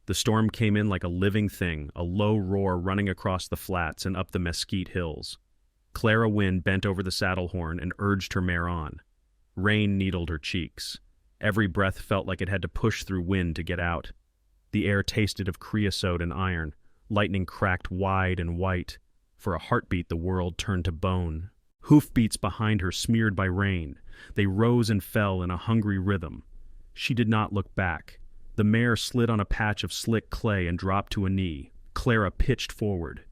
The storm came in like a living thing, a low roar running across the flats and up the mesquite hills. Clara Wynne bent over the saddle horn and urged her mare on. Rain needled her cheeks. Every breath felt like it had to push through wind to get out. The air tasted of creosote and iron. Lightning cracked wide and white. For a heartbeat the world turned to bone. Hoofbeats behind her smeared by rain. They rose and fell in a hungry rhythm. She did not look back. The mare slid on a patch of slick clay and dropped to a knee. Clara pitched forward.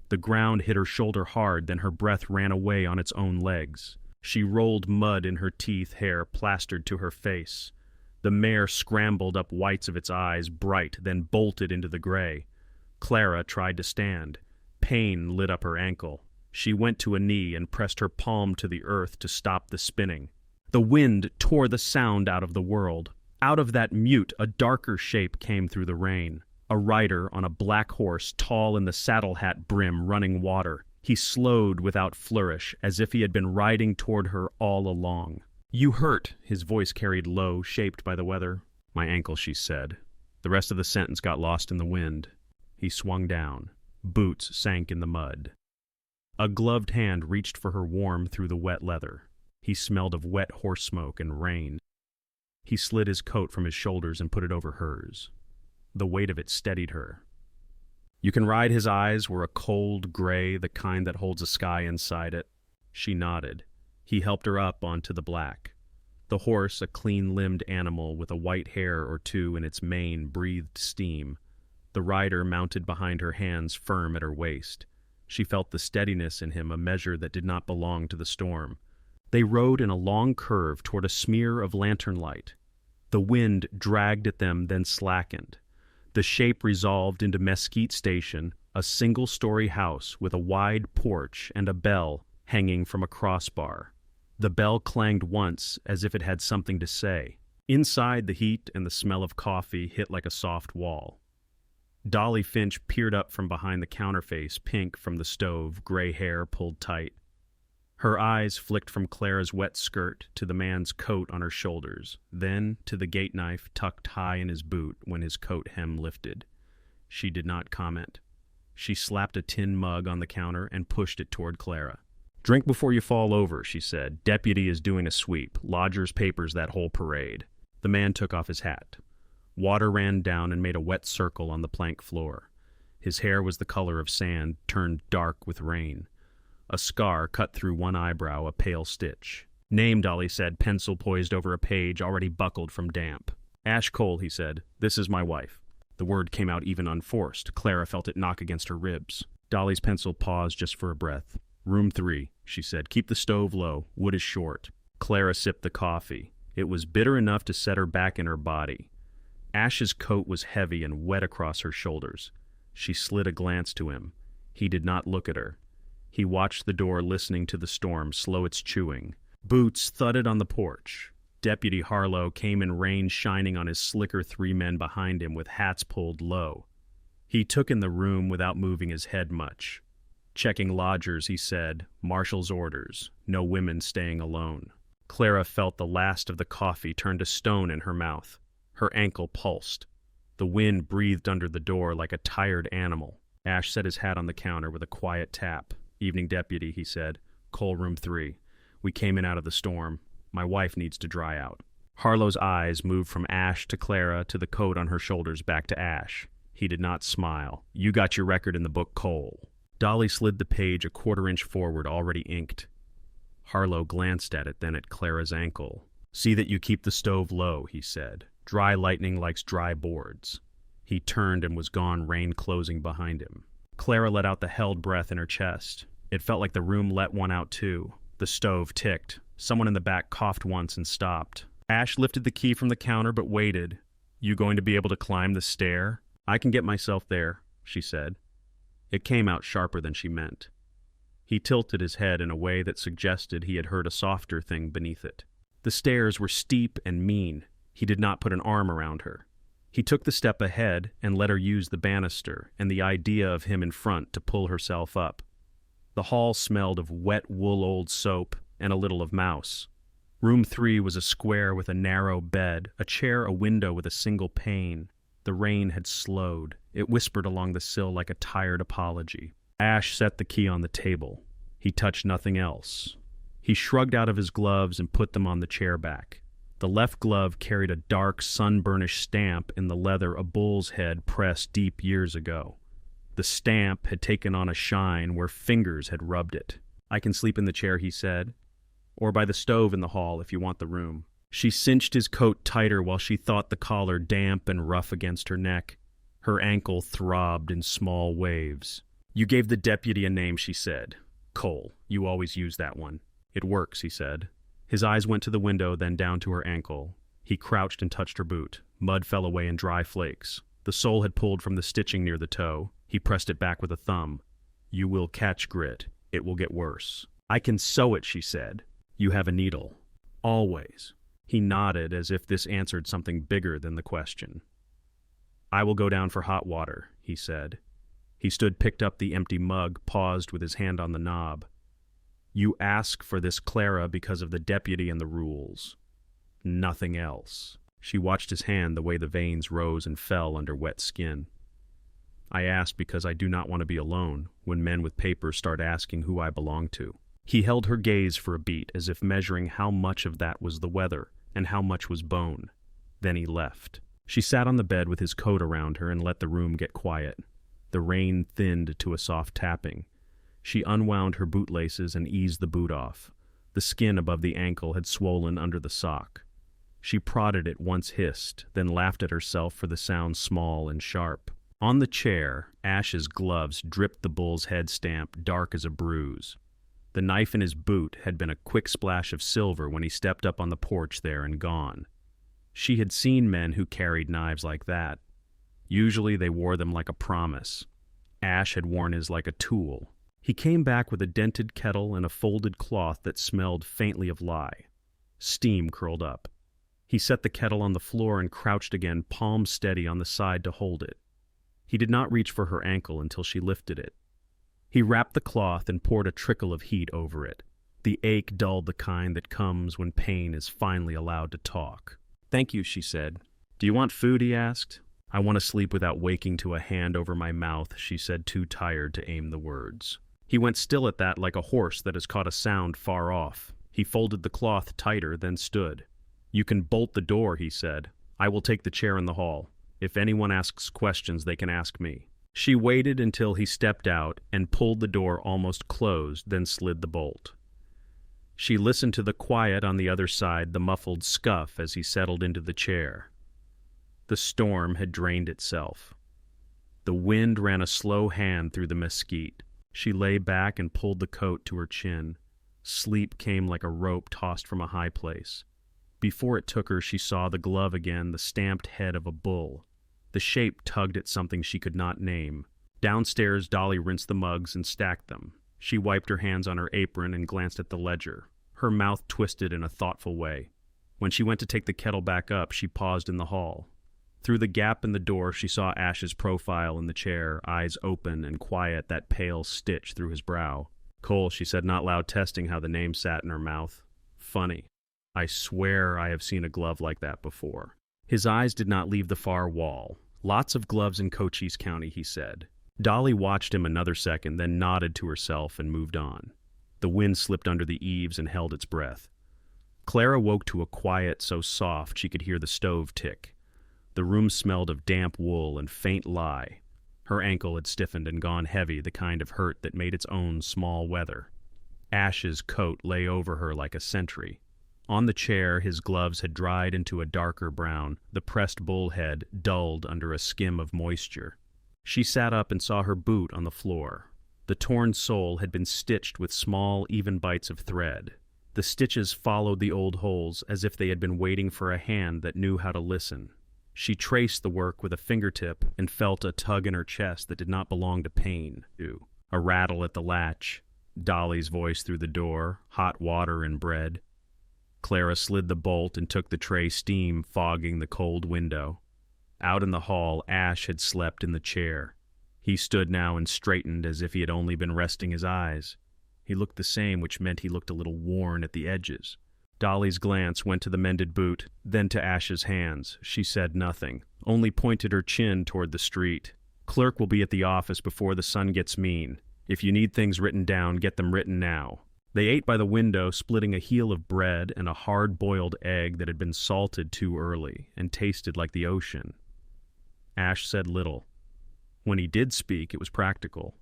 The ground hit her shoulder hard, then her breath ran away on its own legs. She rolled mud in her teeth, hair plastered to her face. The mare scrambled up whites of its eyes, bright, then bolted into the gray. Clara tried to stand. Pain lit up her ankle. She went to a knee and pressed her palm to the earth to stop the spinning. The wind tore the sound out of the world. Out of that mute, a darker shape came through the rain. A rider on a black horse, tall in the saddle hat brim, running water. He slowed without flourish, as if he had been riding toward her all along. "You hurt," his voice carried low, shaped by the weather. "My ankle," she said. The rest of the sentence got lost in the wind. He swung down. Boots sank in the mud. A gloved hand reached for her warm through the wet leather. He smelled of wet horse smoke and rain. He slid his coat from his shoulders and put it over hers. The weight of it steadied her. You can ride. His eyes were a cold gray, the kind that holds a sky inside it. She nodded. He helped her up onto the black. The horse, a clean-limbed animal with a white hair or two in its mane, breathed steam. The rider mounted behind her, hands firm at her waist. She felt the steadiness in him, a measure that did not belong to the storm. They rode in a long curve toward a smear of lantern light. The wind dragged at them, then slackened. The shape resolved into Mesquite Station, a single-story house with a wide porch and a bell hanging from a crossbar. The bell clanged once as if it had something to say. Inside, the heat and the smell of coffee hit like a soft wall. Dolly Finch peered up from behind the counterface, pink from the stove, gray hair pulled tight. Her eyes flicked from Clara's wet skirt to the man's coat on her shoulders, then to the gate knife tucked high in his boot when his coat hem lifted. She did not comment. She slapped a tin mug on the counter and pushed it toward Clara. "Drink before you fall over," she said. "Deputy is doing a sweep. Lodger's papers that whole parade." The man took off his hat. Water ran down and made a wet circle on the plank floor. His hair was the color of sand, turned dark with rain. A scar cut through one eyebrow, a pale stitch. "Name," Dolly said, pencil poised over a page already buckled from damp. "Ash Cole," he said. "This is my wife." The word came out even unforced. Clara felt it knock against her ribs. Dolly's pencil paused just for a breath. "Room 3, she said. "Keep the stove low. Wood is short." Clara sipped the coffee. It was bitter enough to set her back in her body. Ash's coat was heavy and wet across her shoulders. She slid a glance to him. He did not look at her. He watched the door, listening to the storm slow its chewing. Boots thudded on the porch. Deputy Harlow came in, rain shining on his slicker 3 men behind him with hats pulled low. He took in the room without moving his head much. Checking lodgers, he said, "Marshal's orders. No women staying alone." Clara felt the last of the coffee turn to stone in her mouth. Her ankle pulsed. The wind breathed under the door like a tired animal. Ash set his hat on the counter with a quiet tap. "Evening, Deputy," he said. "Coal room 3. We came in out of the storm. My wife needs to dry out." Harlow's eyes moved from Ash to Clara to the coat on her shoulders back to Ash. He did not smile. "You got your record in the book, Cole." Dolly slid the page a quarter-inch forward, already inked. Harlow glanced at it, then at Clara's ankle. "See that you keep the stove low," he said. "Dry lightning likes dry boards." He turned and was gone, rain closing behind him. Clara let out the held breath in her chest. It felt like the room let one out too. The stove ticked. Someone in the back coughed once and stopped. Ash lifted the key from the counter but waited. "You going to be able to climb the stair?" "I can get myself there," she said. It came out sharper than she meant. He tilted his head in a way that suggested he had heard a softer thing beneath it. The stairs were steep and mean. He did not put an arm around her. He took the step ahead and let her use the banister and the idea of him in front to pull herself up. The hall smelled of wet wool old soap and a little of mouse. Room 3 was a square with a narrow bed, a chair, a window with a single pane. The rain had slowed. It whispered along the sill like a tired apology. Ash set the key on the table. He touched nothing else. He shrugged out of his gloves and put them on the chair back. The left glove carried a dark, sun-burnished stamp in the leather a bull's head pressed deep years ago. The stamp had taken on a shine where fingers had rubbed it. "I can sleep in the chair," he said. "Or by the stove in the hall if you want the room." She cinched his coat tighter while she thought the collar damp and rough against her neck. Her ankle throbbed in small waves. "You gave the deputy a name," she said. "Cole. You always use that one." "It works," he said. His eyes went to the window, then down to her ankle. He crouched and touched her boot. Mud fell away in dry flakes. The sole had pulled from the stitching near the toe. He pressed it back with a thumb. "You will catch grit. It will get worse." "I can sew it," she said. "You have a needle." "Always." He nodded as if this answered something bigger than the question. "I will go down for hot water," he said. He picked up the empty mug, paused with his hand on the knob. "You ask for this, Clara, because of the deputy and the rules. Nothing else." She watched his hand, the way the veins rose and fell under wet skin. "I ask because I do not want to be alone when men with papers start asking who I belong to." He held her gaze for a beat, as if measuring how much of that was the weather and how much was bone. Then he left. She sat on the bed with his coat around her and let the room get quiet. The rain thinned to a soft tapping. She unwound her bootlaces and eased the boot off. The skin above the ankle had swollen under the sock. She prodded it once, hissed, then laughed at herself for the sound small and sharp. On the chair, Ash's gloves dripped the bull's head stamp, dark as a bruise. The knife in his boot had been a quick splash of silver when he stepped up on the porch there and gone. She had seen men who carried knives like that. Usually they wore them like a promise. Ash had worn his like a tool. He came back with a dented kettle and a folded cloth that smelled faintly of lye. Steam curled up. He set the kettle on the floor and crouched again, palm steady on the side to hold it. He did not reach for her ankle until she lifted it. He wrapped the cloth and poured a trickle of heat over it. The ache dulled the kind that comes when pain is finally allowed to talk. "Thank you," she said. "Do you want food?" he asked. "I want to sleep without waking to a hand over my mouth," she said, too tired to aim the words. He went still at that like a horse that has caught a sound far off. He folded the cloth tighter, then stood. "You can bolt the door," he said. "I will take the chair in the hall. If anyone asks questions, they can ask me." She waited until he stepped out and pulled the door almost closed, then slid the bolt. She listened to the quiet on the other side, the muffled scuff as he settled into the chair. The storm had drained itself. The wind ran a slow hand through the mesquite. She lay back and pulled the coat to her chin. Sleep came like a rope tossed from a high place. Before it took her, she saw the glove again, the stamped head of a bull. The shape tugged at something she could not name. Downstairs, Dolly rinsed the mugs and stacked them. She wiped her hands on her apron and glanced at the ledger. Her mouth twisted in a thoughtful way. When she went to take the kettle back up, she paused in the hall. Through the gap in the door, she saw Ash's profile in the chair, eyes open and quiet, that pale stitch through his brow. "Cole," she said, not loud, testing how the name sat in her mouth. "Funny. I swear I have seen a glove like that before." His eyes did not leave the far wall. "Lots of gloves in Cochise County," he said. Dolly watched him another second, then nodded to herself and moved on. The wind slipped under the eaves and held its breath. Clara woke to a quiet so soft she could hear the stove tick. The room smelled of damp wool and faint lye. Her ankle had stiffened and gone heavy, the kind of hurt that made its own small weather. Ash's coat lay over her like a sentry. On the chair, his gloves had dried into a darker brown, the pressed bullhead dulled under a skim of moisture. She sat up and saw her boot on the floor. The torn sole had been stitched with small, even bites of thread. The stitches followed the old holes as if they had been waiting for a hand that knew how to listen. She traced the work with a fingertip and felt a tug in her chest that did not belong to pain. A rattle at the latch, Dolly's voice through the door, hot water and bread. Clara slid the bolt and took the tray, steam fogging the cold window. Out in the hall, Ash had slept in the chair. He stood now and straightened as if he had only been resting his eyes. He looked the same, which meant he looked a little worn at the edges. Dolly's glance went to the mended boot, then to Ash's hands. She said nothing, only pointed her chin toward the street. Clerk will be at the office before the sun gets mean. If you need things written down, get them written now. They ate by the window, splitting a heel of bread and a hard-boiled egg that had been salted too early and tasted like the ocean. Ash said little. When he did speak, it was practical.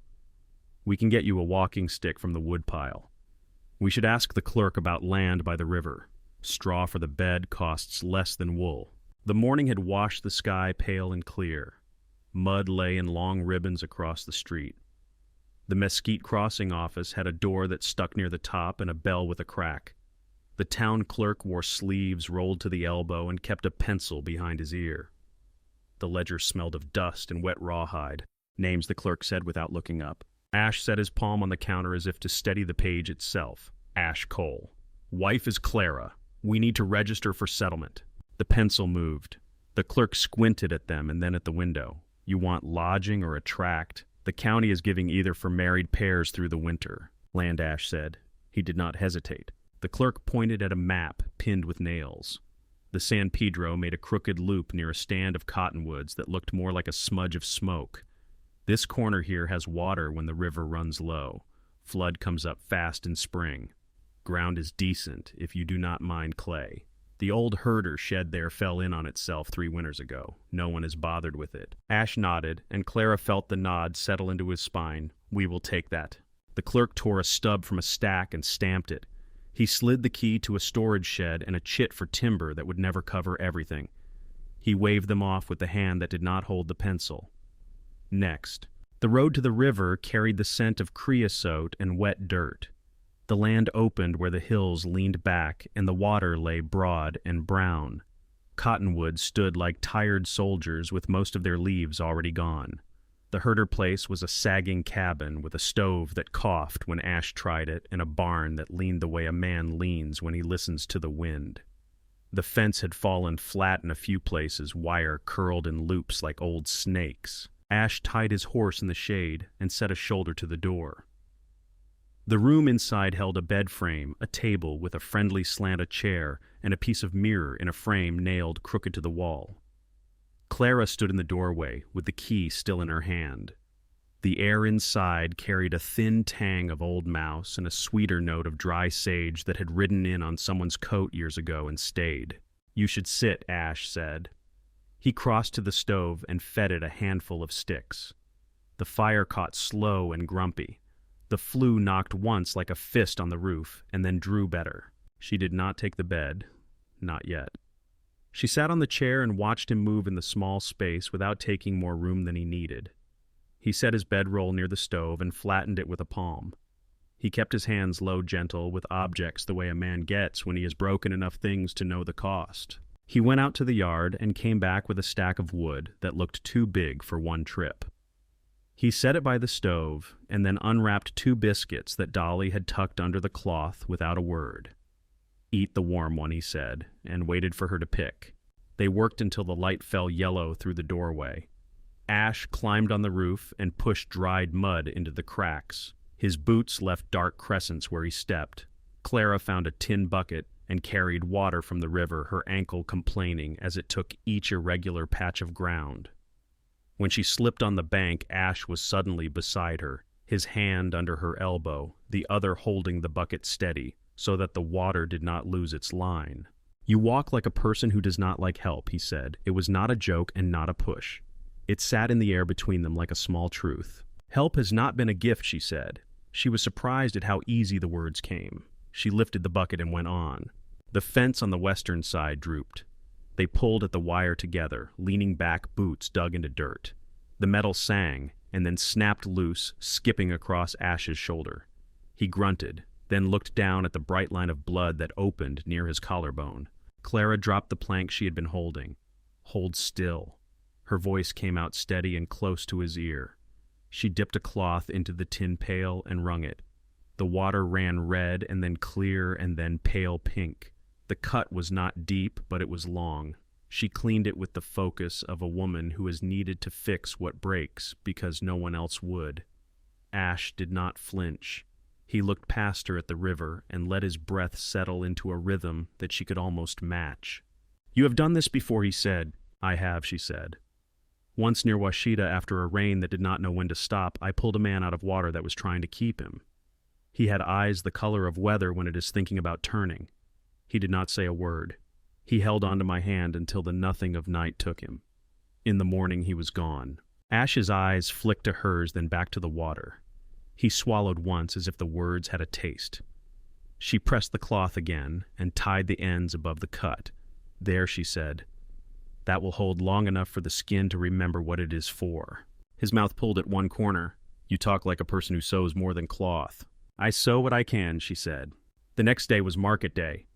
We can get you a walking stick from the woodpile. We should ask the clerk about land by the river. Straw for the bed costs less than wool. The morning had washed the sky pale and clear. Mud lay in long ribbons across the street. The Mesquite Crossing office had a door that stuck near the top and a bell with a crack. The town clerk wore sleeves rolled to the elbow and kept a pencil behind his ear. The ledger smelled of dust and wet rawhide. Names, the clerk said without looking up. Ash set his palm on the counter as if to steady the page itself. Ash Cole. Wife is Clara. We need to register for settlement. The pencil moved. The clerk squinted at them and then at the window. You want lodging or a tract? The county is giving either for married pairs through the winter, Land Ash said. He did not hesitate. The clerk pointed at a map pinned with nails. The San Pedro made a crooked loop near a stand of cottonwoods that looked more like a smudge of smoke. This corner here has water when the river runs low. Flood comes up fast in spring. Ground is decent if you do not mind clay. The old herder shed there fell in on itself 3 winters ago. No one is bothered with it. Ash nodded, and Clara felt the nod settle into his spine. We will take that. The clerk tore a stub from a stack and stamped it. He slid the key to a storage shed and a chit for timber that would never cover everything. He waved them off with the hand that did not hold the pencil. Next, the road to the river carried the scent of creosote and wet dirt. The land opened where the hills leaned back and the water lay broad and brown. Cottonwoods stood like tired soldiers with most of their leaves already gone. The herder place was a sagging cabin with a stove that coughed when Ash tried it and a barn that leaned the way a man leans when he listens to the wind. The fence had fallen flat in a few places, wire curled in loops like old snakes. Ash tied his horse in the shade and set a shoulder to the door. The room inside held a bed frame, a table with a friendly slant a chair, and a piece of mirror in a frame nailed crooked to the wall. Clara stood in the doorway, with the key still in her hand. The air inside carried a thin tang of old mouse and a sweeter note of dry sage that had ridden in on someone's coat years ago and stayed. You should sit, Ash said. He crossed to the stove and fed it a handful of sticks. The fire caught slow and grumpy. The flue knocked once like a fist on the roof, and then drew better. She did not take the bed. Not yet. She sat on the chair and watched him move in the small space without taking more room than he needed. He set his bedroll near the stove and flattened it with a palm. He kept his hands low gentle with objects the way a man gets when he has broken enough things to know the cost. He went out to the yard and came back with a stack of wood that looked too big for one trip. He set it by the stove and then unwrapped 2 biscuits that Dolly had tucked under the cloth without a word. Eat the warm one, he said, and waited for her to pick. They worked until the light fell yellow through the doorway. Ash climbed on the roof and pushed dried mud into the cracks. His boots left dark crescents where he stepped. Clara found a tin bucket and carried water from the river, her ankle complaining as it took each irregular patch of ground. When she slipped on the bank, Ash was suddenly beside her, his hand under her elbow, the other holding the bucket steady, so that the water did not lose its line. You walk like a person who does not like help, he said. It was not a joke and not a push. It sat in the air between them like a small truth. Help has not been a gift, she said. She was surprised at how easy the words came. She lifted the bucket and went on. The fence on the western side drooped. They pulled at the wire together, leaning back, boots dug into dirt. The metal sang, and then snapped loose, skipping across Ash's shoulder. He grunted, then looked down at the bright line of blood that opened near his collarbone. Clara dropped the plank she had been holding. Hold still. Her voice came out steady and close to his ear. She dipped a cloth into the tin pail and wrung it. The water ran red and then clear and then pale pink. The cut was not deep, but it was long. She cleaned it with the focus of a woman who has needed to fix what breaks because no one else would. Ash did not flinch. He looked past her at the river and let his breath settle into a rhythm that she could almost match. "You have done this before," he said. "I have," she said. "Once near Washita, after a rain that did not know when to stop, I pulled a man out of water that was trying to keep him. He had eyes the color of weather when it is thinking about turning. He did not say a word. He held onto my hand until the nothing of night took him. In the morning he was gone." Ash's eyes flicked to hers, then back to the water. He swallowed once as if the words had a taste. She pressed the cloth again and tied the ends above the cut. "There," she said. "That will hold long enough for the skin to remember what it is for." His mouth pulled at one corner. "You talk like a person who sews more than cloth." "I sew what I can," she said. The next day was market day.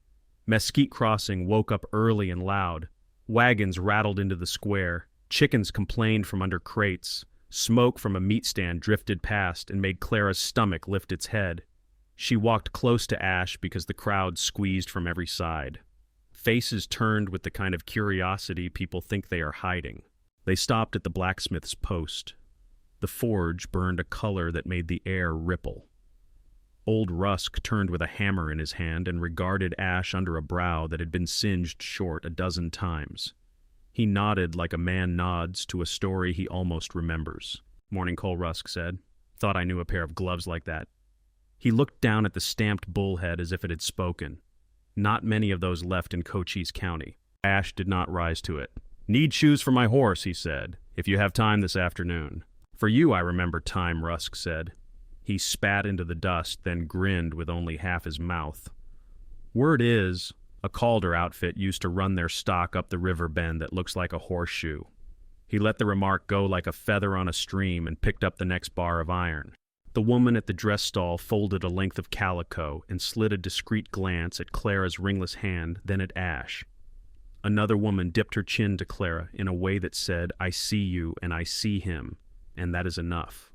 Mesquite Crossing woke up early and loud. Wagons rattled into the square. Chickens complained from under crates. Smoke from a meat stand drifted past and made Clara's stomach lift its head. She walked close to Ash because the crowd squeezed from every side. Faces turned with the kind of curiosity people think they are hiding. They stopped at the blacksmith's post. The forge burned a color that made the air ripple. Old Rusk turned with a hammer in his hand and regarded Ash under a brow that had been singed short a dozen times. He nodded like a man nods to a story he almost remembers. "Morning, Cole," Rusk said. "Thought I knew a pair of gloves like that." He looked down at the stamped bullhead as if it had spoken. Not many of those left in Cochise County. Ash did not rise to it. "Need shoes for my horse," he said, "if you have time this afternoon." "For you, I remember time," Rusk said. He spat into the dust, then grinned with only half his mouth. "Word is, a Calder outfit used to run their stock up the river bend that looks like a horseshoe." He let the remark go like a feather on a stream and picked up the next bar of iron. The woman at the dress stall folded a length of calico and slid a discreet glance at Clara's ringless hand, then at Ash. Another woman dipped her chin to Clara in a way that said, "I see you and I see him, and that is enough."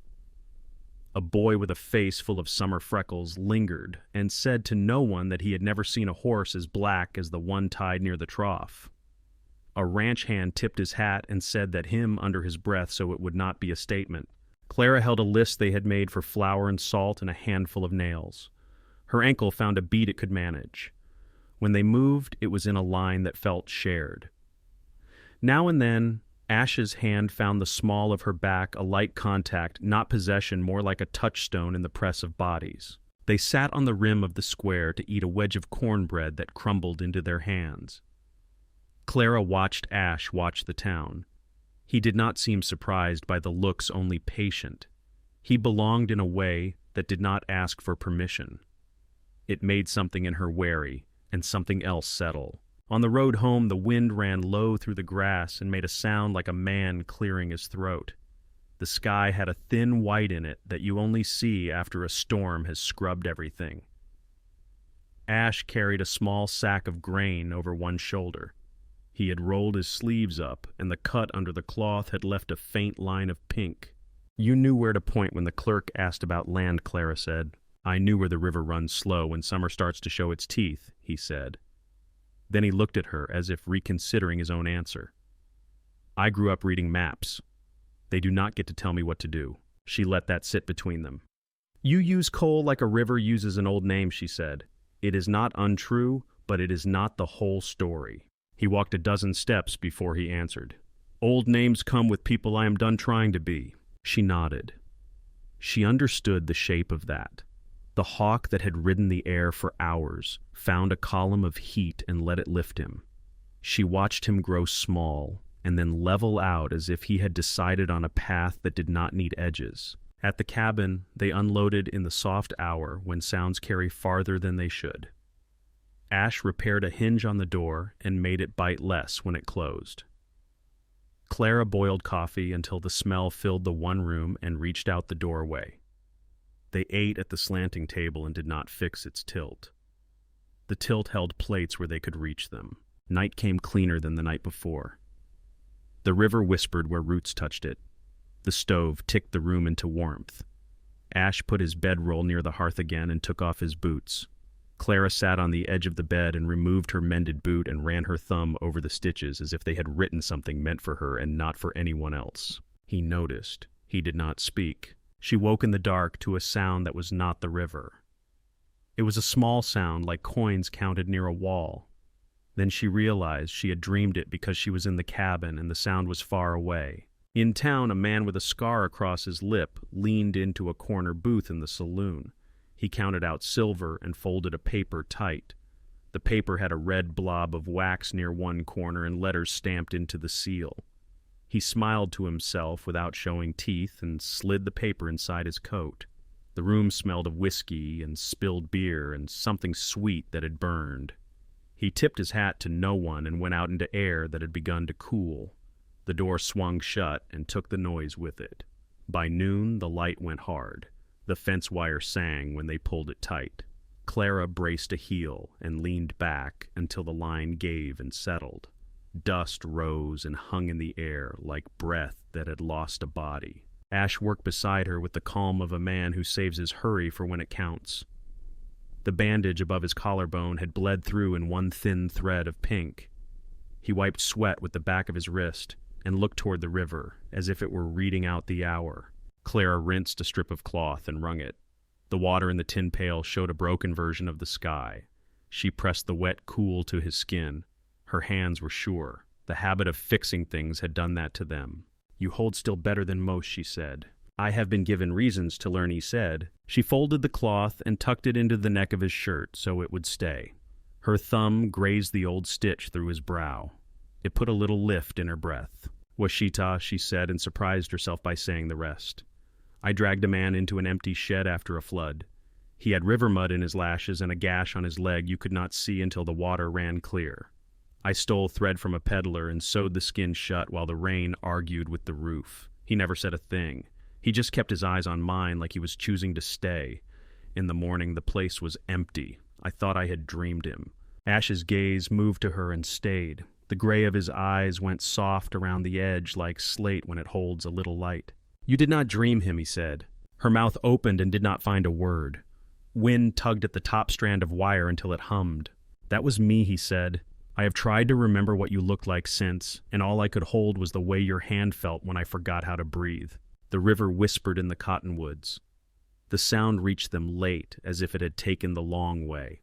A boy with a face full of summer freckles lingered and said to no one that he had never seen a horse as black as the one tied near the trough. A ranch hand tipped his hat and said that him under his breath so it would not be a statement. Clara held a list they had made for flour and salt and a handful of nails. Her ankle found a beat it could manage. When they moved, it was in a line that felt shared. Now and then, Ash's hand found the small of her back, a light contact, not possession, more like a touchstone in the press of bodies. They sat on the rim of the square to eat a wedge of cornbread that crumbled into their hands. Clara watched Ash watch the town. He did not seem surprised by the looks, only patient. He belonged in a way that did not ask for permission. It made something in her wary, and something else settle. On the road home, the wind ran low through the grass and made a sound like a man clearing his throat. The sky had a thin white in it that you only see after a storm has scrubbed everything. Ash carried a small sack of grain over one shoulder. He had rolled his sleeves up, and the cut under the cloth had left a faint line of pink. "You knew where to point when the clerk asked about land," Clara said. "I knew where the river runs slow when summer starts to show its teeth," he said. Then he looked at her as if reconsidering his own answer. "I grew up reading maps. They do not get to tell me what to do." She let that sit between them. "You use coal like a river uses an old name," she said. "It is not untrue, but it is not the whole story." He walked a dozen steps before he answered. "Old names come with people I am done trying to be." She nodded. She understood the shape of that. The hawk that had ridden the air for hours found a column of heat and let it lift him. She watched him grow small and then level out as if he had decided on a path that did not need edges. At the cabin, they unloaded in the soft hour when sounds carry farther than they should. Ash repaired a hinge on the door and made it bite less when it closed. Clara boiled coffee until the smell filled the one room and reached out the doorway. They ate at the slanting table and did not fix its tilt. The tilt held plates where they could reach them. Night came cleaner than the night before. The river whispered where roots touched it. The stove ticked the room into warmth. Ash put his bedroll near the hearth again and took off his boots. Clara sat on the edge of the bed and removed her mended boot and ran her thumb over the stitches as if they had written something meant for her and not for anyone else. He noticed. He did not speak. She woke in the dark to a sound that was not the river. It was a small sound like coins counted near a wall. Then she realized she had dreamed it because she was in the cabin and the sound was far away. In town, a man with a scar across his lip leaned into a corner booth in the saloon. He counted out silver and folded a paper tight. The paper had a red blob of wax near one corner and letters stamped into the seal. He smiled to himself without showing teeth and slid the paper inside his coat. The room smelled of whiskey and spilled beer and something sweet that had burned. He tipped his hat to no one and went out into air that had begun to cool. The door swung shut and took the noise with it. By noon, the light went hard. The fence wire sang when they pulled it tight. Clara braced a heel and leaned back until the line gave and settled. Dust rose and hung in the air like breath that had lost a body. Ash worked beside her with the calm of a man who saves his hurry for when it counts. The bandage above his collarbone had bled through in one thin thread of pink. He wiped sweat with the back of his wrist and looked toward the river, as if it were reading out the hour. Clara rinsed a strip of cloth and wrung it. The water in the tin pail showed a broken version of the sky. She pressed the wet cool to his skin. Her hands were sure. The habit of fixing things had done that to them. "You hold still better than most," she said. "I have been given reasons to learn," he said. She folded the cloth and tucked it into the neck of his shirt so it would stay. Her thumb grazed the old stitch through his brow. It put a little lift in her breath. "Washita," she said, and surprised herself by saying the rest. "I dragged a man into an empty shed after a flood. He had river mud in his lashes and a gash on his leg you could not see until the water ran clear. I stole thread from a peddler and sewed the skin shut while the rain argued with the roof. He never said a thing. He just kept his eyes on mine like he was choosing to stay. In the morning, the place was empty. I thought I had dreamed him." Ash's gaze moved to her and stayed. The gray of his eyes went soft around the edge like slate when it holds a little light. "You did not dream him," he said. Her mouth opened and did not find a word. Wind tugged at the top strand of wire until it hummed. "That was me," he said. "I have tried to remember what you looked like since, and all I could hold was the way your hand felt when I forgot how to breathe." The river whispered in the cottonwoods. The sound reached them late, as if it had taken the long way.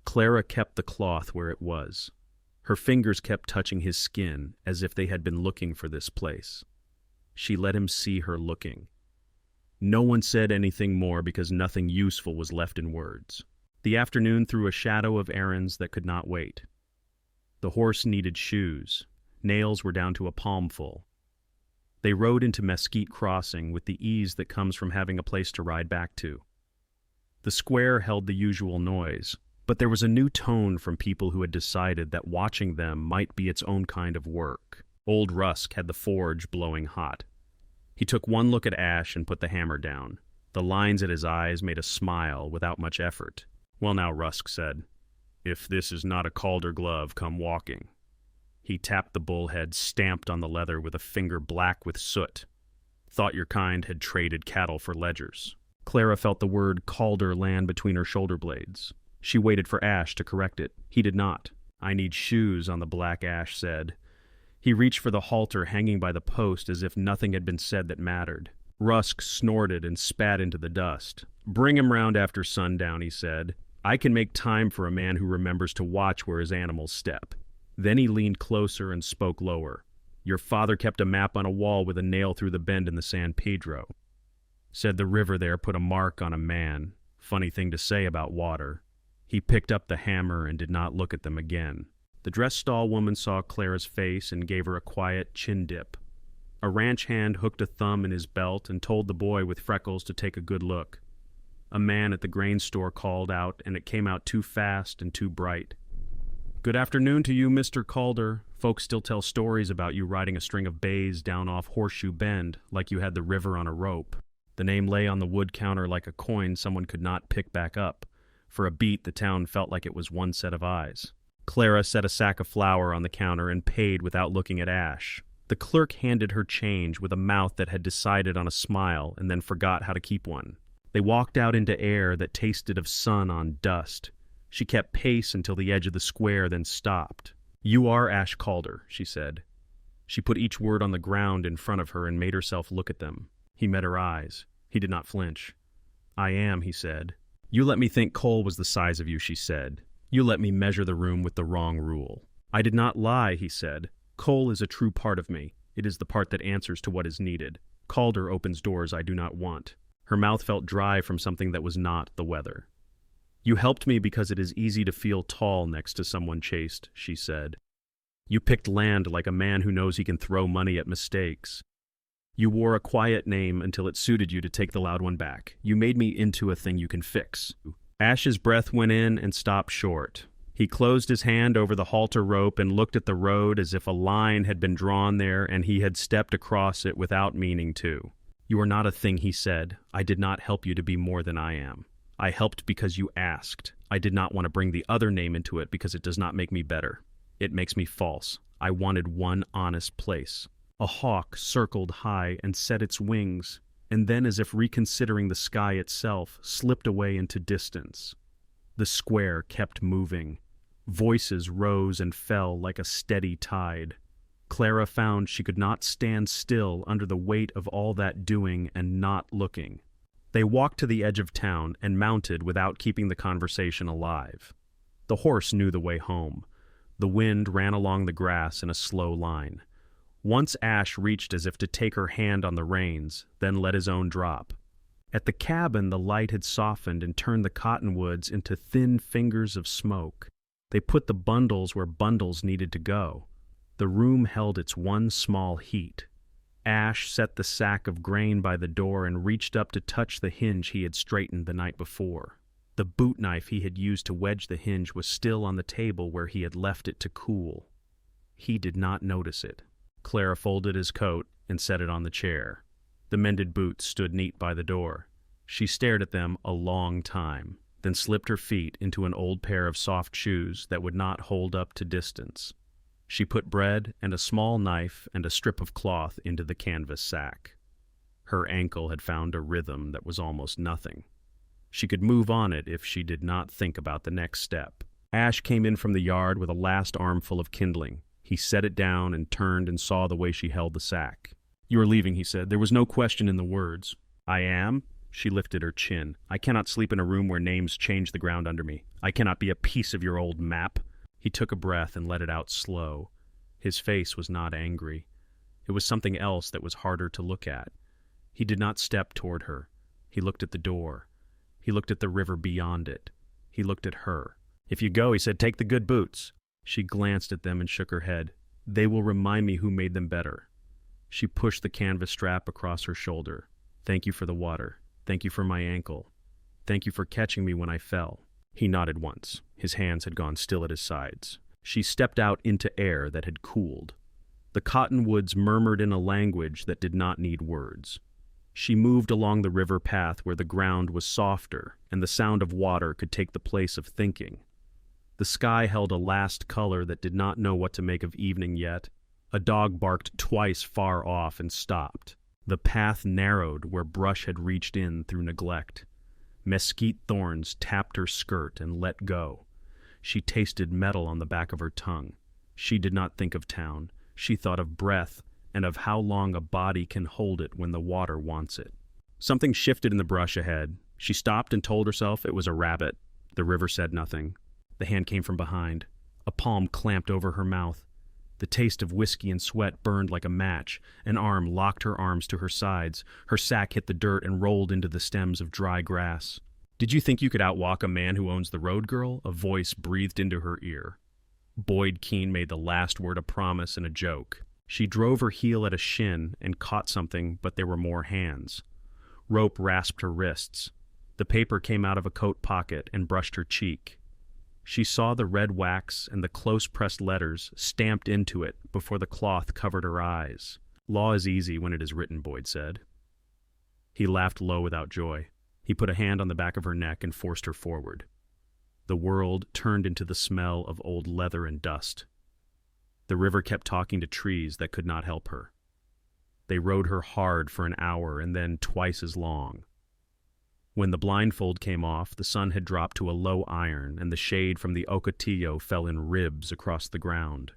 Clara kept the cloth where it was. Her fingers kept touching his skin, as if they had been looking for this place. She let him see her looking. No one said anything more because nothing useful was left in words. The afternoon threw a shadow of errands that could not wait. The horse needed shoes. Nails were down to a palmful. They rode into Mesquite Crossing with the ease that comes from having a place to ride back to. The square held the usual noise, but there was a new tone from people who had decided that watching them might be its own kind of work. Old Rusk had the forge blowing hot. He took one look at Ash and put the hammer down. The lines at his eyes made a smile without much effort. "Well now," Rusk said, "if this is not a Calder glove, come walking." He tapped the bullhead, stamped on the leather with a finger black with soot. "Thought your kind had traded cattle for ledgers." Clara felt the word Calder land between her shoulder blades. She waited for Ash to correct it. He did not. "I need shoes," on the black Ash said. He reached for the halter hanging by the post as if nothing had been said that mattered. Rusk snorted and spat into the dust. "Bring him round after sundown," he said. "I can make time for a man who remembers to watch where his animals step." Then he leaned closer and spoke lower. "Your father kept a map on a wall with a nail through the bend in the San Pedro. Said the river there put a mark on a man. Funny thing to say about water." He picked up the hammer and did not look at them again. The dress stall woman saw Clara's face and gave her a quiet chin dip. A ranch hand hooked a thumb in his belt and told the boy with freckles to take a good look. A man at the grain store called out, and it came out too fast and too bright. "Good afternoon to you, Mr. Calder. Folks still tell stories about you riding a string of bays down off Horseshoe Bend like you had the river on a rope." The name lay on the wood counter like a coin someone could not pick back up. For a beat, the town felt like it was one set of eyes. Clara set a sack of flour on the counter and paid without looking at Ash. The clerk handed her change with a mouth that had decided on a smile and then forgot how to keep one. They walked out into air that tasted of sun on dust. She kept pace until the edge of the square, then stopped. "You are Ash Calder," she said. She put each word on the ground in front of her and made herself look at them. He met her eyes. He did not flinch. "I am," he said. You let me think Cole was the size of you, she said. You let me measure the room with the wrong rule. I did not lie, he said. Cole is a true part of me. It is the part that answers to what is needed. Calder opens doors I do not want. Her mouth felt dry from something that was not the weather. You helped me because it is easy to feel tall next to someone chaste, she said. You picked land like a man who knows he can throw money at mistakes. You wore a quiet name until it suited you to take the loud one back. You made me into a thing you can fix. Ash's breath went in and stopped short. He closed his hand over the halter rope and looked at the road as if a line had been drawn there and he had stepped across it without meaning to. You are not a thing, he said. I did not help you to be more than I am. I helped because you asked. I did not want to bring the other name into it because it does not make me better. It makes me false. I wanted one honest place. A hawk circled high and set its wings, and then, as if reconsidering the sky itself, slipped away into distance. The square kept moving. Voices rose and fell like a steady tide. Clara found she could not stand still under the weight of all that doing and not looking. They walked to the edge of town and mounted without keeping the conversation alive. The horse knew the way home. The wind ran along the grass in a slow line. Once Ash reached as if to take her hand on the reins, then let his own drop. At the cabin, the light had softened and turned the cottonwoods into thin fingers of smoke. They put the bundles where bundles needed to go. The room held its one small heat. Ash set the sack of grain by the door and reached up to touch the hinge he had straightened the night before. The boot knife he had used to wedge the hinge was still on the table where he had left it to cool. He did not notice it. Clara folded his coat and set it on the chair. The mended boots stood neat by the door. She stared at them a long time, then slipped her feet into an old pair of soft shoes that would not hold up to distance. She put bread and a small knife and a strip of cloth into the canvas sack. Her ankle had found a rhythm that was almost nothing. She could move on it if she did not think about the next step. Ash came in from the yard with a last armful of kindling. He set it down and turned and saw the way she held the sack. You are leaving, he said. There was no question in the words. I am? She lifted her chin. I cannot sleep in a room where names change the ground under me. I cannot be a piece of your old map. He took a breath and let it out slow. His face was not angry. It was something else that was harder to look at. He did not step toward her. He looked at the door. He looked at the river beyond it. He looked at her. If you go, he said, take the good boots. She glanced at them and shook her head. They will remind me who made them better. She pushed the canvas strap across her shoulder. Thank you for the water. Thank you for my ankle. Thank you for catching me when I fell. He nodded once. His hands had gone still at his sides. She stepped out into air that had cooled. The cottonwoods murmured in a language that did not need words. She moved along the river path where the ground was softer and the sound of water could take the place of thinking. The sky held a last color that did not know what to make of evening yet. A dog barked twice far off and stopped. The path narrowed where brush had reached in through neglect. Mesquite thorns tapped her skirt and let go. She tasted metal on the back of her tongue. She did not think of town. She thought of breath and of how long a body can hold it when the water wants it. Something shifted in the brush ahead. She stopped and told herself it was a rabbit. The river said nothing. The hand came from behind. A palm clamped over her mouth. The taste of whiskey and sweat burned like a match. An arm locked her arms to her sides. Her sack hit the dirt and rolled into the stems of dry grass. Did you think you could outwalk a man who owns the road, girl? A voice breathed into her ear. Boyd Keene made the last word a promise and a joke. She drove her heel at a shin and caught something, but there were more hands. Rope rasped her wrists. The paper came out of a coat pocket and brushed her cheek. She saw the red wax and the close-pressed letters stamped into it before the cloth covered her eyes. Law is easy when it is written, Boyd said. He laughed low without joy. He put a hand on the back of her neck and forced her forward. The world turned into the smell of old leather and dust. The river kept talking to trees that could not help her. They rode her hard for an hour and then twice as long. When the blindfold came off, the sun had dropped to a low iron, and the shade from the Ocotillo fell in ribs across the ground.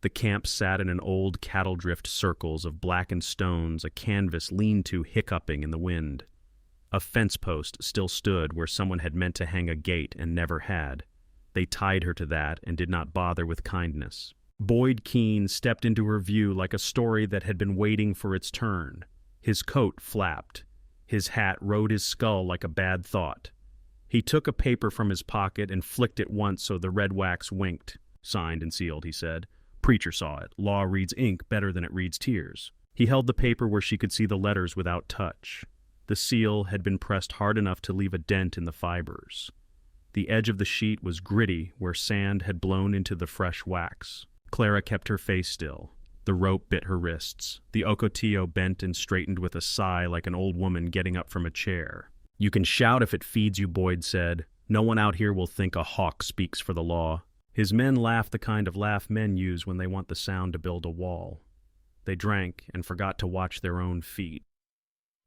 The camp sat in an old cattle drift circles of blackened stones, a canvas lean-to hiccuping in the wind. A fence post still stood where someone had meant to hang a gate and never had. They tied her to that and did not bother with kindness. Boyd Keene stepped into her view like a story that had been waiting for its turn. His coat flapped. His hat rode his skull like a bad thought. He took a paper from his pocket and flicked it once so the red wax winked. "Signed and sealed," he said. "Preacher saw it. Law reads ink better than it reads tears." He held the paper where she could see the letters without touch. The seal had been pressed hard enough to leave a dent in the fibers. The edge of the sheet was gritty where sand had blown into the fresh wax. Clara kept her face still. The rope bit her wrists. The ocotillo bent and straightened with a sigh like an old woman getting up from a chair. "You can shout if it feeds you," Boyd said. "No one out here will think a hawk speaks for the law." His men laughed the kind of laugh men use when they want the sound to build a wall. They drank and forgot to watch their own feet.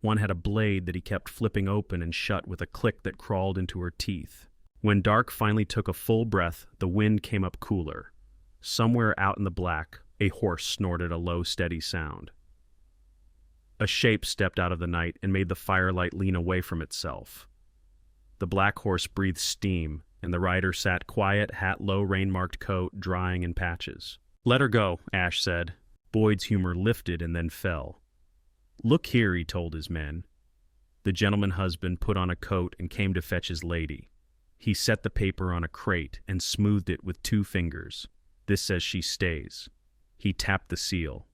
One had a blade that he kept flipping open and shut with a click that crawled into her teeth. When Dark finally took a full breath, the wind came up cooler. Somewhere out in the black, a horse snorted a low, steady sound. A shape stepped out of the night and made the firelight lean away from itself. The black horse breathed steam, and the rider sat quiet, hat low, rain-marked coat, drying in patches. "Let her go," Ash said. Boyd's humor lifted and then fell. "Look here," he told his men. The gentleman husband put on a coat and came to fetch his lady. He set the paper on a crate and smoothed it with 2 fingers. "This says she stays." He tapped the seal.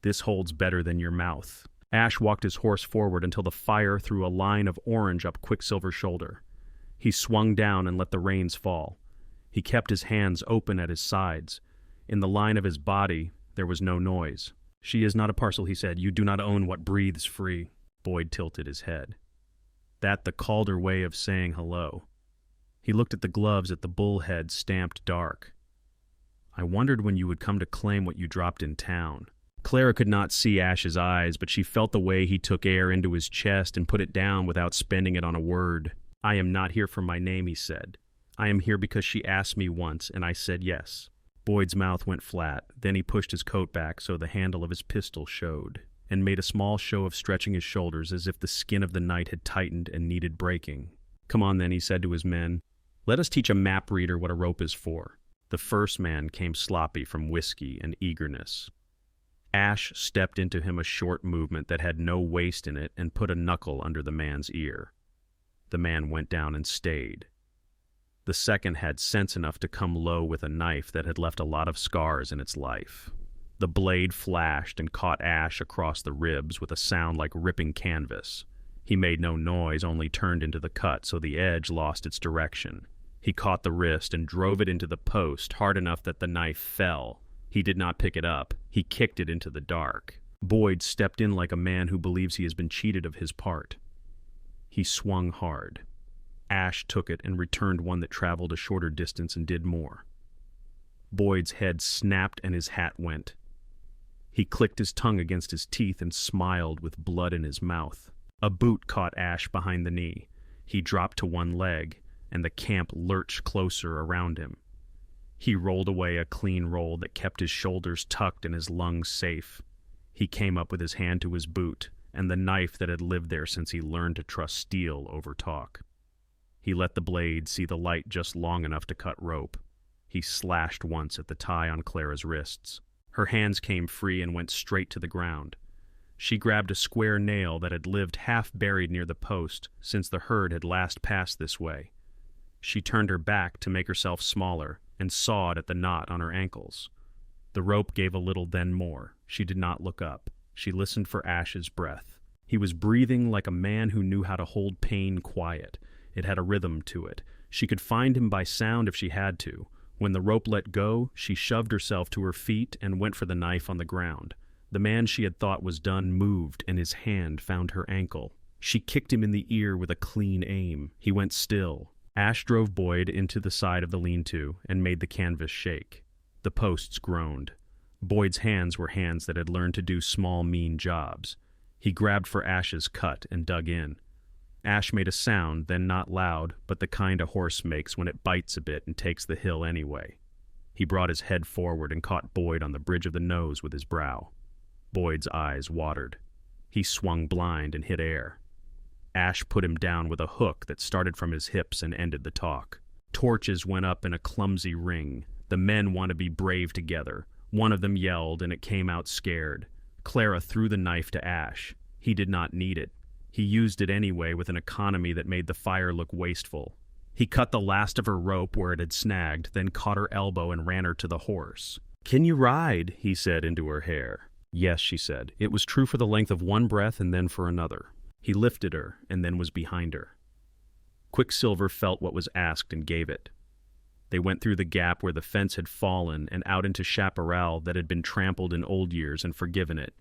"This holds better than your mouth." Ash walked his horse forward until the fire threw a line of orange up Quicksilver's shoulder. He swung down and let the reins fall. He kept his hands open at his sides. In the line of his body, there was no noise. "She is not a parcel," he said. "You do not own what breathes free." Boyd tilted his head. That the Calder way of saying hello. He looked at the gloves at the bull head stamped dark. "I wondered when you would come to claim what you dropped in town." Clara could not see Ash's eyes, but she felt the way he took air into his chest and put it down without spending it on a word. "I am not here for my name," he said. "I am here because she asked me once, and I said yes." Boyd's mouth went flat. Then he pushed his coat back so the handle of his pistol showed, and made a small show of stretching his shoulders as if the skin of the night had tightened and needed breaking. "Come on, then," he said to his men. "Let us teach a map reader what a rope is for." The first man came sloppy from whiskey and eagerness. Ash stepped into him a short movement that had no waste in it and put a knuckle under the man's ear. The man went down and stayed. The second had sense enough to come low with a knife that had left a lot of scars in its life. The blade flashed and caught Ash across the ribs with a sound like ripping canvas. He made no noise, only turned into the cut so the edge lost its direction. He caught the wrist and drove it into the post hard enough that the knife fell. He did not pick it up. He kicked it into the dark. Boyd stepped in like a man who believes he has been cheated of his part. He swung hard. Ash took it and returned one that traveled a shorter distance and did more. Boyd's head snapped and his hat went. He clicked his tongue against his teeth and smiled with blood in his mouth. A boot caught Ash behind the knee. He dropped to one leg, and the camp lurched closer around him. He rolled away a clean roll that kept his shoulders tucked and his lungs safe. He came up with his hand to his boot, and the knife that had lived there since he learned to trust steel over talk. He let the blade see the light just long enough to cut rope. He slashed once at the tie on Clara's wrists. Her hands came free and went straight to the ground. She grabbed a square nail that had lived half buried near the post since the herd had last passed this way. She turned her back to make herself smaller and sawed at the knot on her ankles. The rope gave a little, then more. She did not look up. She listened for Ash's breath. He was breathing like a man who knew how to hold pain quiet. It had a rhythm to it. She could find him by sound if she had to. When the rope let go, she shoved herself to her feet and went for the knife on the ground. The man she had thought was done moved, and his hand found her ankle. She kicked him in the ear with a clean aim. He went still. Ash drove Boyd into the side of the lean-to and made the canvas shake. The posts groaned. Boyd's hands were hands that had learned to do small, mean jobs. He grabbed for Ash's cut and dug in. Ash made a sound, then not loud, but the kind a horse makes when it bites a bit and takes the hill anyway. He brought his head forward and caught Boyd on the bridge of the nose with his brow. Boyd's eyes watered. He swung blind and hit air. Ash put him down with a hook that started from his hips and ended the talk. Torches went up in a clumsy ring. The men want to be brave together. One of them yelled, and it came out scared. Clara threw the knife to Ash. He did not need it. He used it anyway with an economy that made the fire look wasteful. He cut the last of her rope where it had snagged, then caught her elbow and ran her to the horse. "Can you ride?" he said into her hair. "Yes," she said. It was true for the length of one breath and then for another. He lifted her and then was behind her. Quicksilver felt what was asked and gave it. They went through the gap where the fence had fallen and out into chaparral that had been trampled in old years and forgiven it.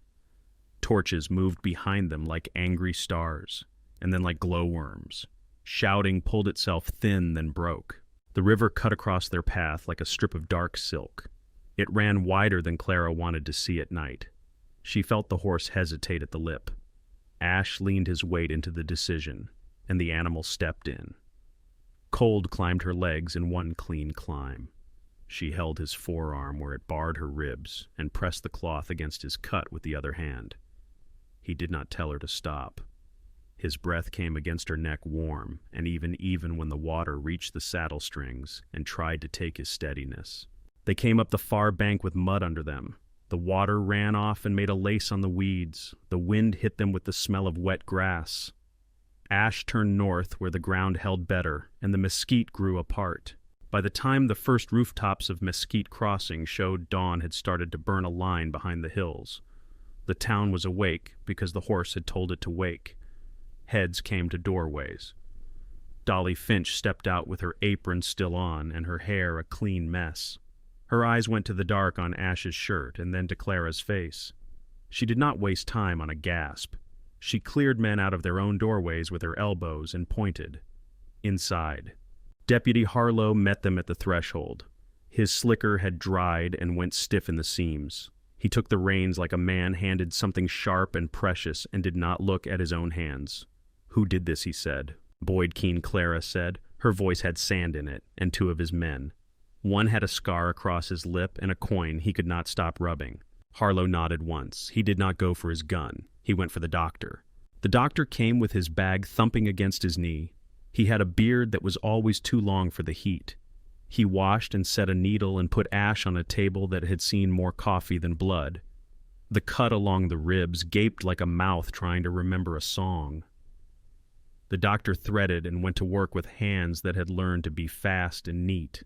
Torches moved behind them like angry stars, and then like glowworms. Shouting pulled itself thin, then broke. The river cut across their path like a strip of dark silk. It ran wider than Clara wanted to see at night. She felt the horse hesitate at the lip. Ash leaned his weight into the decision, and the animal stepped in. Cold climbed her legs in one clean climb. She held his forearm where it barred her ribs and pressed the cloth against his cut with the other hand. He did not tell her to stop. His breath came against her neck warm, and even when the water reached the saddle strings and tried to take his steadiness. They came up the far bank with mud under them. The water ran off and made a lace on the weeds. The wind hit them with the smell of wet grass. Ash turned north where the ground held better, and the mesquite grew apart. By the time the first rooftops of Mesquite Crossing showed dawn had started to burn a line behind the hills. The town was awake because the horse had told it to wake. Heads came to doorways. Dolly Finch stepped out with her apron still on and her hair a clean mess. Her eyes went to the dark on Ash's shirt and then to Clara's face. She did not waste time on a gasp. She cleared men out of their own doorways with her elbows and pointed. Inside. Deputy Harlow met them at the threshold. His slicker had dried and went stiff in the seams. He took the reins like a man handed something sharp and precious and did not look at his own hands. "Who did this?" he said. Boyd Keene Clara said. Her voice had sand in it, and two of his men. One had a scar across his lip and a coin he could not stop rubbing. Harlow nodded once. He did not go for his gun. He went for the doctor. The doctor came with his bag thumping against his knee. He had a beard that was always too long for the heat. He washed and set a needle and put Ash on a table that had seen more coffee than blood. The cut along the ribs gaped like a mouth trying to remember a song. The doctor threaded and went to work with hands that had learned to be fast and neat.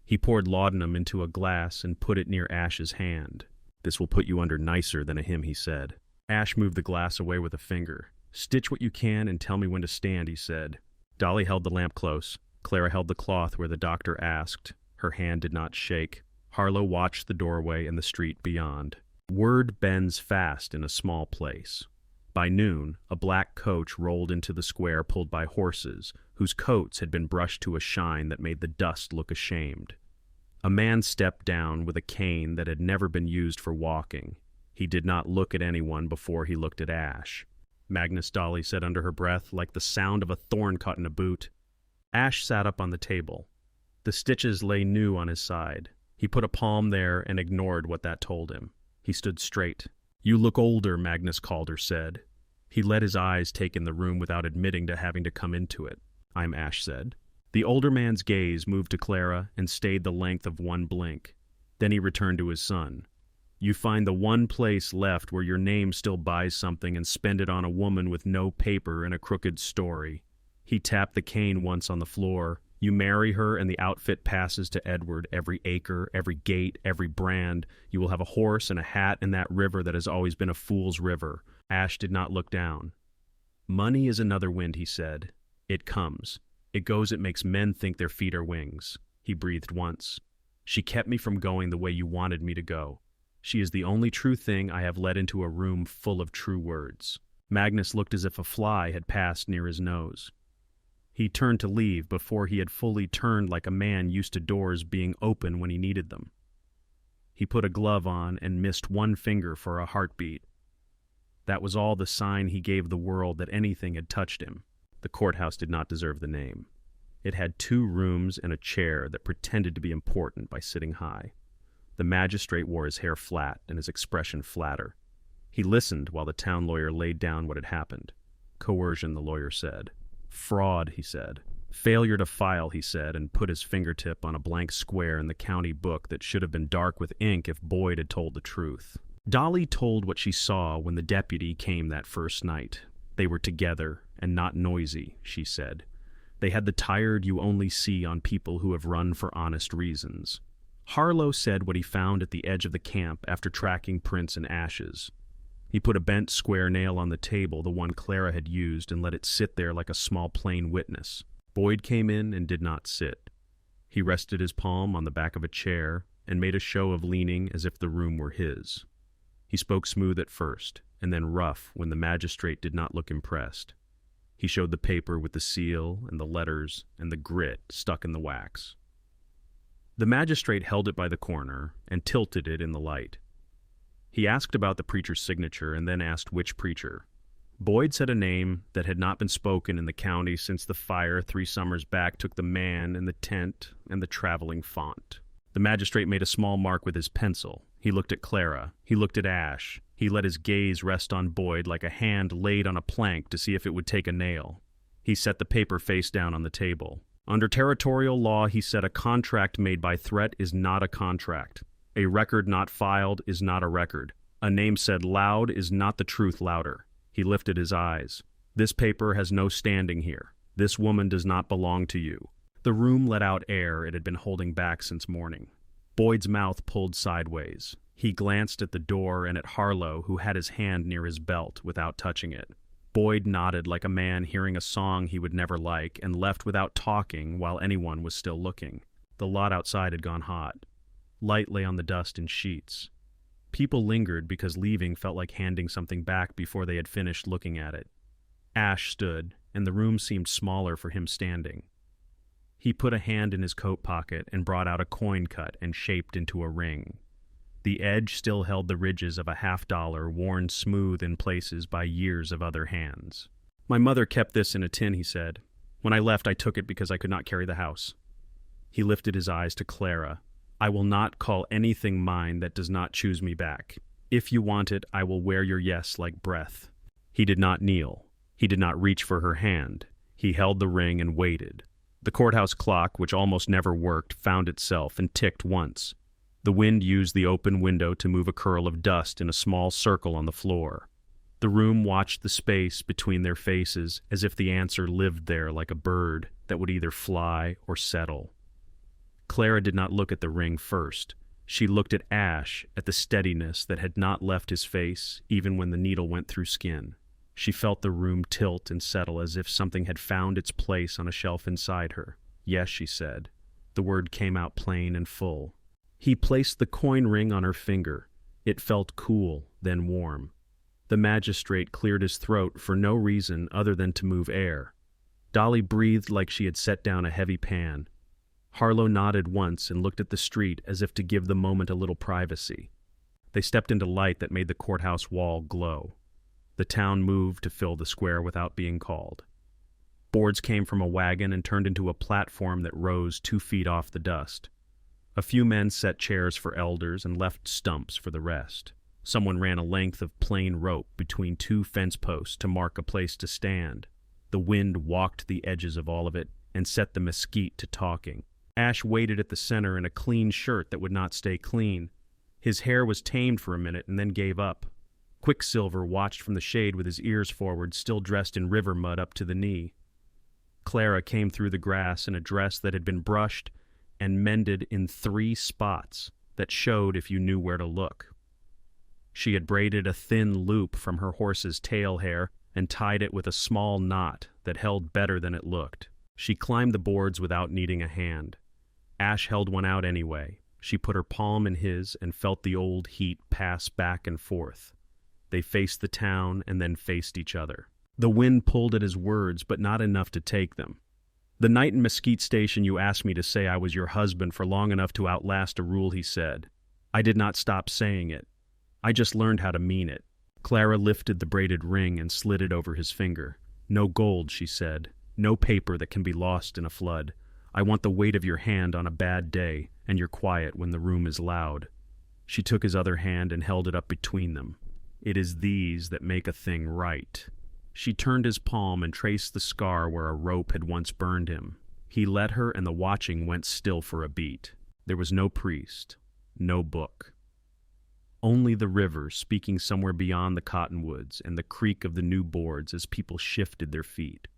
He poured laudanum into a glass and put it near Ash's hand. "This will put you under nicer than a hymn," he said. Ash moved the glass away with a finger. "Stitch what you can and tell me when to stand," he said. Dolly held the lamp close. Clara held the cloth where the doctor asked. Her hand did not shake. Harlow watched the doorway and the street beyond. Word bends fast in a small place. By noon, a black coach rolled into the square pulled by horses, whose coats had been brushed to a shine that made the dust look ashamed. A man stepped down with a cane that had never been used for walking. He did not look at anyone before he looked at Ash. "Magnus," Dolly said under her breath, like the sound of a thorn caught in a boot. Ash sat up on the table. The stitches lay new on his side. He put a palm there and ignored what that told him. He stood straight. "You look older," Magnus Calder said. He let his eyes take in the room without admitting to having to come into it. "I'm," Ash said. The older man's gaze moved to Clara and stayed the length of one blink. Then he returned to his son. "You find the one place left where your name still buys something and spend it on a woman with no paper and a crooked story." He tapped the cane once on the floor. "You marry her and the outfit passes to Edward, every acre, every gate, every brand. You will have a horse and a hat in that river that has always been a fool's river." Ash did not look down. "Money is another wind," he said. "It comes. It goes, it makes men think their feet are wings." He breathed once. "She kept me from going the way you wanted me to go. She is the only true thing I have let into a room full of true words." Magnus looked as if a fly had passed near his nose. He turned to leave before he had fully turned like a man used to doors being open when he needed them. He put a glove on and missed one finger for a heartbeat. That was all the sign he gave the world that anything had touched him. The courthouse did not deserve the name. It had 2 rooms and a chair that pretended to be important by sitting high. The magistrate wore his hair flat and his expression flatter. He listened while the town lawyer laid down what had happened. coercion, the lawyer said. Fraud, he said. Failure to file, he said, and put his fingertip on a blank square in the county book that should have been dark with ink if Boyd had told the truth. Dolly told what she saw when the deputy came that first night. They were together and not noisy, she said. They had the tired you only see on people who have run for honest reasons. Harlow said what he found at the edge of the camp after tracking prints and ashes. He put a bent square nail on the table, the one Clara had used, and let it sit there like a small plain witness. Boyd came in and did not sit. He rested his palm on the back of a chair and made a show of leaning as if the room were his. He spoke smooth at first, and then rough when the magistrate did not look impressed. He showed the paper with the seal and the letters and the grit stuck in the wax. The magistrate held it by the corner and tilted it in the light. He asked about the preacher's signature and then asked which preacher. Boyd said a name that had not been spoken in the county since the fire 3 summers back took the man and the tent and the traveling font. The magistrate made a small mark with his pencil. He looked at Clara. He looked at Ash. He let his gaze rest on Boyd like a hand laid on a plank to see if it would take a nail. He set the paper face down on the table. Under territorial law, he said, a contract made by threat is not a contract. A record not filed is not a record. A name said loud is not the truth louder. He lifted his eyes. This paper has no standing here. This woman does not belong to you. The room let out air it had been holding back since morning. Boyd's mouth pulled sideways. He glanced at the door and at Harlow, who had his hand near his belt without touching it. Boyd nodded like a man hearing a song he would never like and left without talking while anyone was still looking. The lot outside had gone hot. Light lay on the dust in sheets. People lingered because leaving felt like handing something back before they had finished looking at it. Ash stood, and the room seemed smaller for him standing. He put a hand in his coat pocket and brought out a coin cut and shaped into a ring. The edge still held the ridges of a $50 worn smooth in places by years of other hands. My mother kept this in a tin, he said. When I left, I took it because I could not carry the house. He lifted his eyes to Clara. I will not call anything mine that does not choose me back. If you want it, I will wear your yes like breath. He did not kneel. He did not reach for her hand. He held the ring and waited. The courthouse clock, which almost never worked, found itself and ticked once. The wind used the open window to move a curl of dust in a small circle on the floor. The room watched the space between their faces as if the answer lived there like a bird that would either fly or settle. Clara did not look at the ring first. She looked at Ash, at the steadiness that had not left his face even when the needle went through skin. She felt the room tilt and settle as if something had found its place on a shelf inside her. Yes, she said. The word came out plain and full. He placed the coin ring on her finger. It felt cool, then warm. The magistrate cleared his throat for no reason other than to move air. Dolly breathed like she had set down a heavy pan. Harlow nodded once and looked at the street as if to give the moment a little privacy. They stepped into light that made the courthouse wall glow. The town moved to fill the square without being called. Boards came from a wagon and turned into a platform that rose 2 feet off the dust. A few men set chairs for elders and left stumps for the rest. Someone ran a length of plain rope between 2 fence posts to mark a place to stand. The wind walked the edges of all of it and set the mesquite to talking. Ash waited at the center in a clean shirt that would not stay clean. His hair was tamed for a minute and then gave up. Quicksilver watched from the shade with his ears forward, still dressed in river mud up to the knee. Clara came through the grass in a dress that had been brushed and mended in 3 spots that showed if you knew where to look. She had braided a thin loop from her horse's tail hair and tied it with a small knot that held better than it looked. She climbed the boards without needing a hand. Ash held one out anyway. She put her palm in his and felt the old heat pass back and forth. They faced the town and then faced each other. The wind pulled at his words, but not enough to take them. The night in Mesquite Station you asked me to say I was your husband for long enough to outlast a rule, he said. I did not stop saying it. I just learned how to mean it. Clara lifted the braided ring and slid it over his finger. No gold, she said. No paper that can be lost in a flood. I want the weight of your hand on a bad day, and your quiet when the room is loud. She took his other hand and held it up between them. It is these that make a thing right. She turned his palm and traced the scar where a rope had once burned him. He let her, and the watching went still for a beat. There was no priest, no book. Only the river speaking somewhere beyond the cottonwoods and the creak of the new boards as people shifted their feet.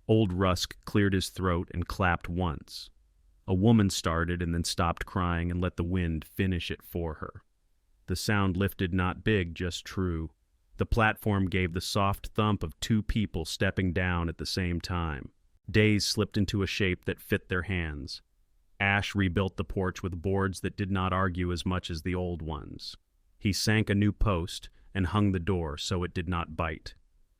Old Rusk cleared his throat and clapped once. A woman started and then stopped crying and let the wind finish it for her. The sound lifted not big, just true. The platform gave the soft thump of two people stepping down at the same time. Days slipped into a shape that fit their hands. Ash rebuilt the porch with boards that did not argue as much as the old ones. He sank a new post and hung the door so it did not bite.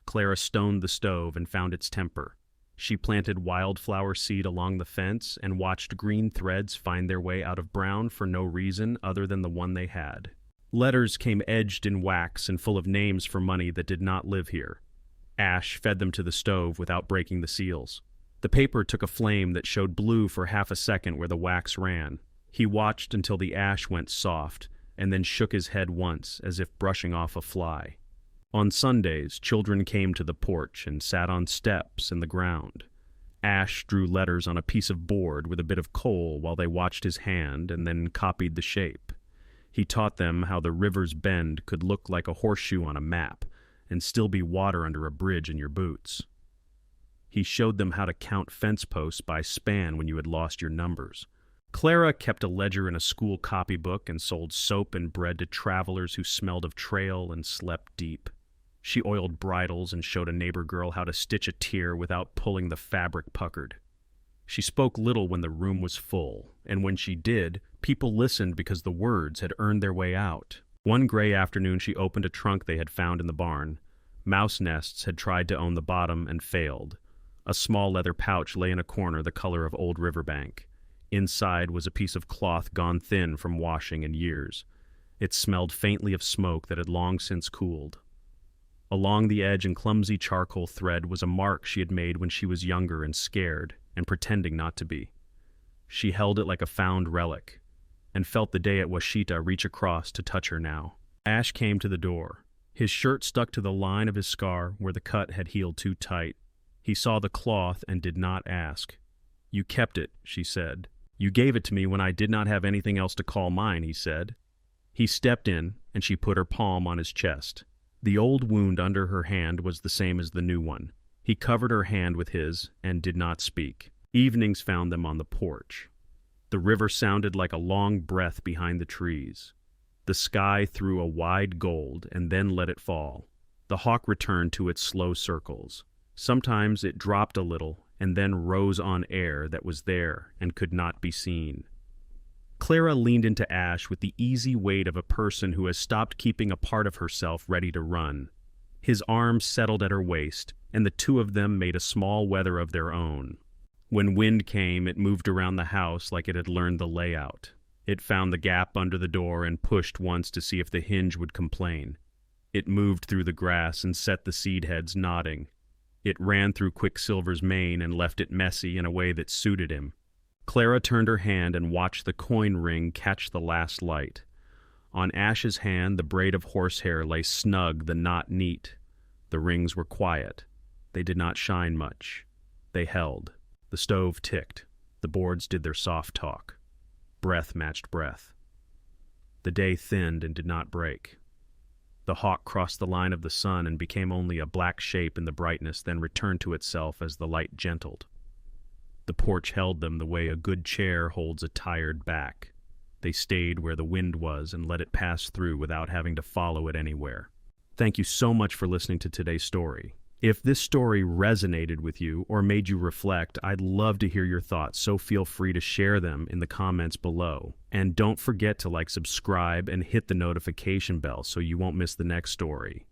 Clara stoned the stove and found its temper. She planted wildflower seed along the fence and watched green threads find their way out of brown for no reason other than the one they had. Letters came edged in wax and full of names for money that did not live here. Ash fed them to the stove without breaking the seals. The paper took a flame that showed blue for half a second where the wax ran. He watched until the ash went soft, and then shook his head once, as if brushing off a fly. On Sundays, children came to the porch and sat on steps in the ground. Ash drew letters on a piece of board with a bit of coal while they watched his hand and then copied the shape. He taught them how the river's bend could look like a horseshoe on a map and still be water under a bridge in your boots. He showed them how to count fence posts by span when you had lost your numbers. Clara kept a ledger in a school copybook and sold soap and bread to travelers who smelled of trail and slept deep. She oiled bridles and showed a neighbor girl how to stitch a tear without pulling the fabric puckered. She spoke little when the room was full, and when she did, people listened because the words had earned their way out. One gray afternoon she opened a trunk they had found in the barn. Mouse nests had tried to own the bottom and failed. A small leather pouch lay in a corner the color of old riverbank. Inside was a piece of cloth gone thin from washing and years. It smelled faintly of smoke that had long since cooled. Along the edge in clumsy charcoal thread was a mark she had made when she was younger and scared, and pretending not to be. She held it like a found relic, and felt the day at Washita reach across to touch her now. Ash came to the door. His shirt stuck to the line of his scar where the cut had healed too tight. He saw the cloth and did not ask. "You kept it," she said. "You gave it to me when I did not have anything else to call mine," he said. He stepped in, and she put her palm on his chest. The old wound under her hand was the same as the new one. He covered her hand with his and did not speak. Evenings found them on the porch. The river sounded like a long breath behind the trees. The sky threw a wide gold and then let it fall. The hawk returned to its slow circles. Sometimes it dropped a little and then rose on air that was there and could not be seen. Clara leaned into Ash with the easy weight of a person who has stopped keeping a part of herself ready to run. His arms settled at her waist, and the two of them made a small weather of their own. When wind came, it moved around the house like it had learned the layout. It found the gap under the door and pushed once to see if the hinge would complain. It moved through the grass and set the seed heads nodding. It ran through Quicksilver's mane and left it messy in a way that suited him. Clara turned her hand and watched the coin ring catch the last light. On Ash's hand, the braid of horsehair lay snug, the knot neat. The rings were quiet. They did not shine much. They held. The stove ticked. The boards did their soft talk. Breath matched breath. The day thinned and did not break. The hawk crossed the line of the sun and became only a black shape in the brightness, then returned to itself as the light gentled. The porch held them the way a good chair holds a tired back. They stayed where the wind was and let it pass through without having to follow it anywhere. Thank you so much for listening to today's story. If this story resonated with you or made you reflect, I'd love to hear your thoughts, so feel free to share them in the comments below. And don't forget to subscribe and hit the notification bell so you won't miss the next story.